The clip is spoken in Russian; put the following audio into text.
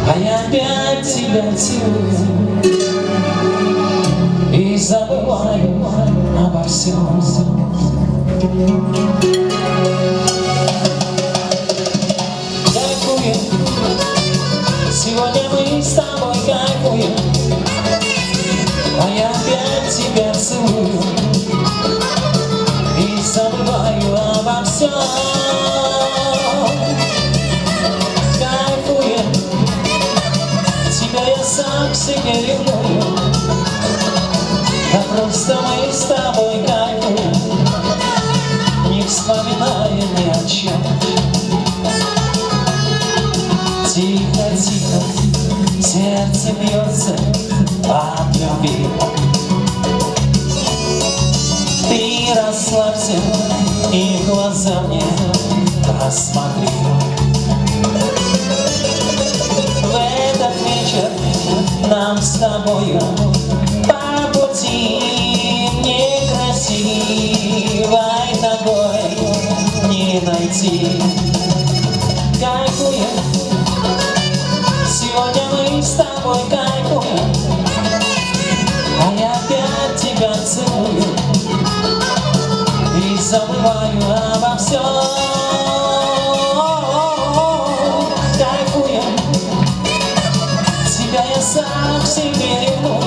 А я опять тебя целую и забываю обо всем. Кайфуем, сегодня мы с тобой кайфуем, а я опять тебя целую и забываю обо всем. Кайфуем, тебя я сам к себе ревную, а просто мы с тобой кайфуем, не вспоминая ни о чем. Тихо, тихо, сердце бьется от любви. Ты расслабься и в глаза мне посмотри. В этот вечер нам с тобою по пути некрасивой ногой не найти. Кайфуем, сегодня мы с тобой кайфуем, а я опять тебя целую и забываю обо всем. Кайфуем, тебя я сам к себе ревную,